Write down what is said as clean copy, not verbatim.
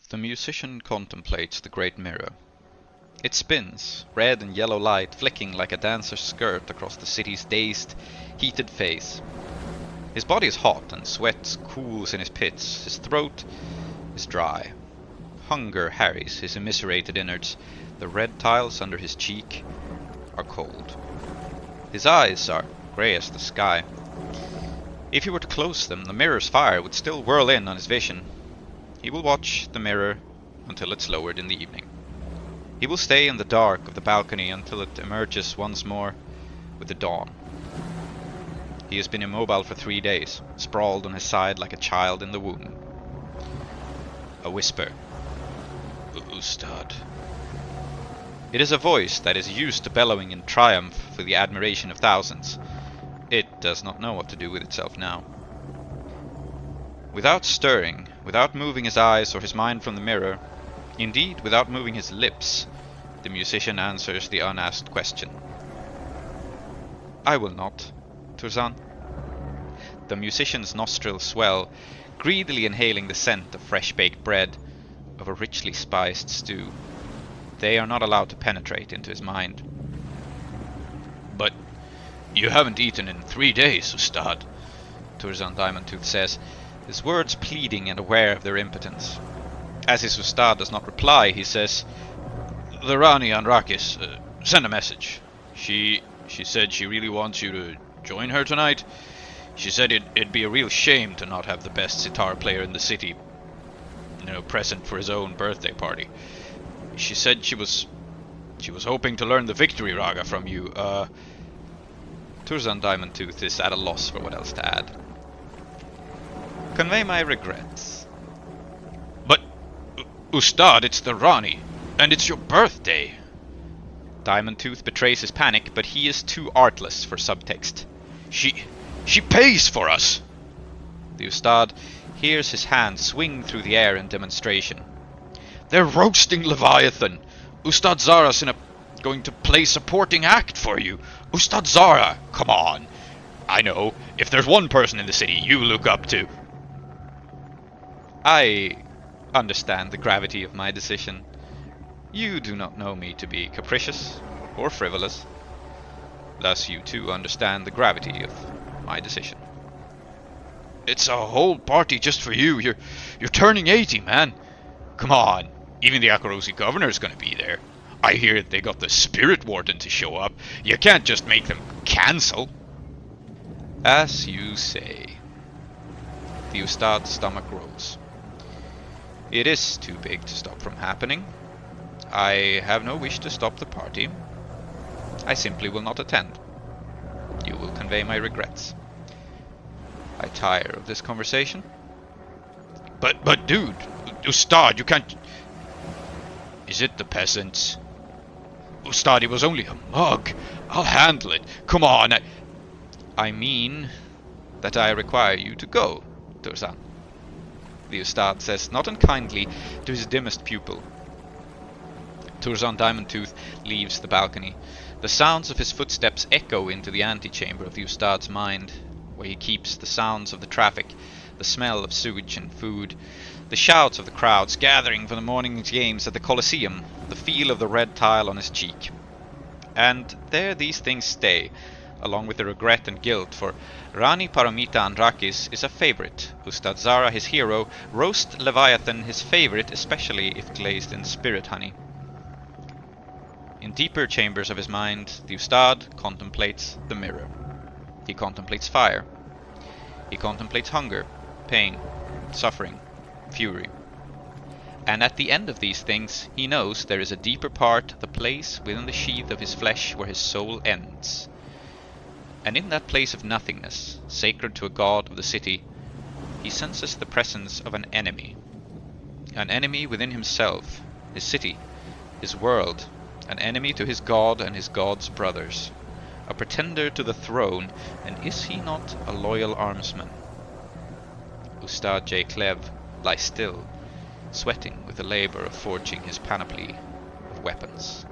The musician contemplates the great mirror. It spins, red and yellow light flicking like a dancer's skirt across the city's dazed, heated face. His body is hot and sweat cools in his pits. His throat is dry. Hunger harries his immiserated innards. The red tiles under his cheek are cold. His eyes are grey as the sky. If he were to close them, the mirror's fire would still whirl in on his vision. He will watch the mirror until it's lowered in the evening. He will stay in the dark of the balcony until it emerges once more with the dawn. He has been immobile for 3 days, sprawled on his side like a child in the womb. A whisper. Ustad. It is a voice that is used to bellowing in triumph for the admiration of thousands. It does not know what to do with itself now. Without stirring, without moving his eyes or his mind from the mirror, indeed without moving his lips, the musician answers the unasked question. I will not, Turzan. The musician's nostrils swell, greedily inhaling the scent of fresh-baked bread, of a richly spiced stew. They are not allowed to penetrate into his mind. But you haven't eaten in 3 days, Ustad, Turzan Diamondtooth says, his words pleading and aware of their impotence. As his Ustad does not reply, he says, The Rani Anrakis, send a message. She said she really wants you to join her tonight. She said it'd be a real shame to not have the best sitar player in the city, present for his own birthday party. She said she was hoping to learn the victory raga from you. Turzan Diamondtooth is at a loss for what else to add. Convey my regrets. But, Ustad, it's the Rani, and it's your birthday. Diamondtooth betrays his panic, but he is too artless for subtext. She pays for us! The Ustad hears his hand swing through the air in demonstration. They're roasting Leviathan! Ustad Zara's going to play supporting act for you! Ustad Zara! Come on! I know, if there's one person in the city you look up to... I understand the gravity of my decision. You do not know me to be capricious or frivolous. Thus you too understand the gravity of my decision. It's a whole party just for you. You're turning 80, man. Come on. Even the Akarosi governor's gonna be there. I hear they got the spirit warden to show up. You can't just make them cancel. As you say. The Ustad's stomach rose. It is too big to stop from happening. I have no wish to stop the party. I simply will not attend. You will convey my regrets. I tire of this conversation. But dude, Ustad, you can't... Is it the peasants? Ustad, it was only a mug. I'll handle it. Come on. I mean that I require you to go, Turzan. The Ustad says, not unkindly, to his dimmest pupil. Turzan Diamondtooth leaves the balcony. The sounds of his footsteps echo into the antechamber of the Ustad's mind, where he keeps the sounds of the traffic, the smell of sewage and food, the shouts of the crowds gathering for the morning's games at the Colosseum, the feel of the red tile on his cheek. And there these things stay, along with the regret and guilt, for Rani Paramita Andrakis is a favorite, Ustad Zara his hero, roast Leviathan his favorite, especially if glazed in spirit honey. In deeper chambers of his mind, the Ustad contemplates the mirror. He contemplates fire. He contemplates hunger, pain, suffering, fury. And at the end of these things, he knows there is a deeper part, the place within the sheath of his flesh where his soul ends. And in that place of nothingness, sacred to a god of the city, he senses the presence of an enemy within himself, his city, his world, an enemy to his god and his god's brothers, a pretender to the throne, and is he not a loyal armsman? Ustad Jai Klev lies still, sweating with the labor of forging his panoply of weapons.